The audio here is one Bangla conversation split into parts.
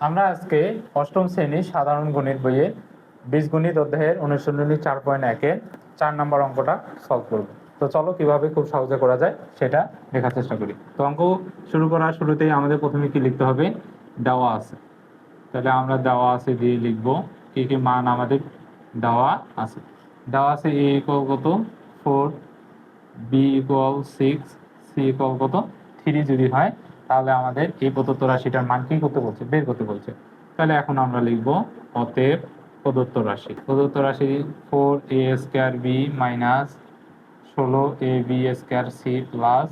আমরা আজকে অষ্টম শ্রেণীর সাধারণ গণিত বইয়ের বীজগণিত অধ্যায়ের অনুশীলনী 4.1-এর 4 নম্বর অঙ্কটা সলভ করব। তো চলো কিভাবে খুব সহজে করা যায় সেটা দেখার চেষ্টা করি। তো অঙ্ক শুরু করার শুরুতেই আমাদের প্রথমে কি লিখতে হবে, দেওয়া আছে। তাহলে আমরা দেওয়া আছে দিয়ে লিখবো কি কি মান আমাদের দেওয়া আছে। দেওয়া আছে a ইকুয়াল কত 4, b ইকুয়াল 6, c ইকুয়াল কত 3 যদি হয় তাহলে আমাদের এই প্রদত্ত রাশিটার মান কি করতে বলছে, বের করতে বলছে। তাহলে এখন আমরা লিখব অতএব প্রদত্ত রাশি 4a square b minus 16ab square c plus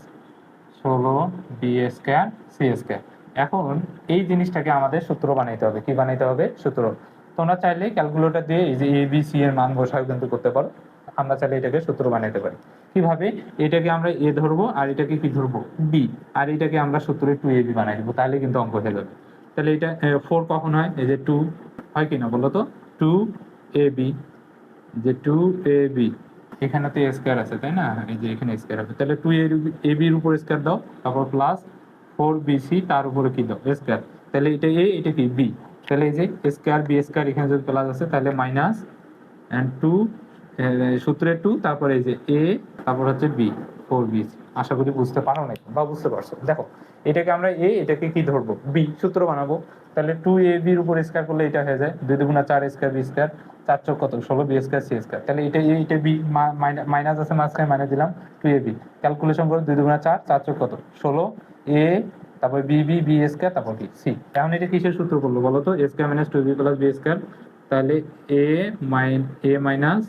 16b square c square. এখন এই জিনিসটাকে আমাদের সূত্র বানাইতে হবে। কি বানাইতে হবে? সূত্র। তোমরা চাইলে ক্যালকুলেটর দিয়ে এই যে এ বি সি এর মান বসাও কিন্তু করতে পারো। আমরা চাইলে এটাকে সূত্র বানাইতে পারি। কিভাবে? এটাকে আমরা এ ধরবো আর এটাকে কি ধরবো, বি, আর এটাকে আমরা সূত্রে 2ab বানাই দেবো, তাহলে কিন্তু অঙ্ক হয়ে যাবে। তাহলে এটা 4 কখন হয়? এই যে 2 হয় কিনা বলো তো, 2ab, যে 2ab, এখানে তো স্কয়ার আছে তাই না, এই যে এখানে স্কয়ার হবে, তাহলে 2ab এর উপর স্কয়ার দাও, তারপর প্লাস 4bc তার উপরে কি দাও, স্কয়ার। তাহলে এটা এ, এটা কি বি। তাহলে এই যে স্কয়ার বি স্কয়ার এখানে যদি প্লাস আছে তাহলে মাইনাস এন্ড 2 সূত্রের 2, তারপরে এই যে এ, তারপর হচ্ছে বি, 4bc। আশা করি বুঝতে পারো নাকি বা বুঝতে পারছো। দেখো এটাকে আমরা এ, এটাকে কি ধরবো, বি, সূত্র বানাবো। তাহলে 2ab এর উপর স্কয়ার করলে এটা হয়ে যায় 2 দুগুণা 4 স্কয়ার বি স্কয়ার, 4 চোখ কত 16 বি স্কয়ার সি স্কয়ার। তাহলে এটা এ, এটা বি, মাইনাস আছে মাঝখানে মাইনাস দিলাম 2ab। ক্যালকুলেশন করো 2 দুগুণা 4, 4 চোখ কত 16, এ, তারপর বি বি বি স্কয়ার, তারপর কি সি। এখন এটা কিসের সূত্র করলো বলো তো, a square minus 2b plus B square. তাহলে A minus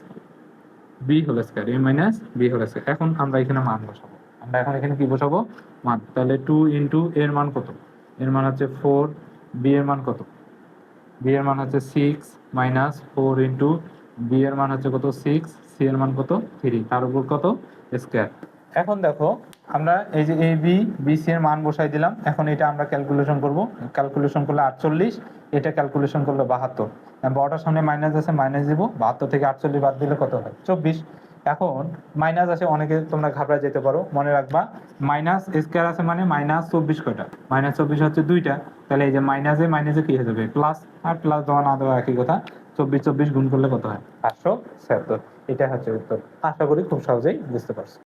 B whole square, A minus B whole square. এখন আমরা এখানে মান বসাবো। আমরা এখন এখানে কি বসাবো, মান। তাহলে 2 ইন্টু এর মান কত, এর মান হচ্ছে 4, বি এর মান কত, বি এর মান হচ্ছে 6 মাইনাস 4 ইন্টু বি এর মান হচ্ছে কত 6, সি এর মান কত 3, তার উপর কত স্কয়ার। এখন দেখো আমরা এই যে এ বি বি সি এর মান বসাই দিলাম। এখন এটা আমরা ক্যালকুলেশন করব। ক্যালকুলেশন করলে 48, এটা ক্যালকুলেশন করলে 72। বড়টার সামনে মাইনাস আছে, মাইনাস দিব, 72 থেকে 48 বাদ দিলে কত হয় 24। এখন মাইনাস আছে, অনেকে তোমরা ঘাবড়া যেতে পারো, মনে রাখবা মাইনাস স্কয়ার আছে মানে মাইনাস 24 কয়টা, মাইনাস 24 হচ্ছে 2টা। তাহলে এই যে মাইনাসে মাইনাসে কি হয়ে যাবে প্লাস, আর প্লাস দেওয়া না দেওয়া একই কথা। 24 24 গুণ করলে কত হয় 576। এটা হচ্ছে উত্তর। আশা করি খুব সহজেই বুঝতে পারছো।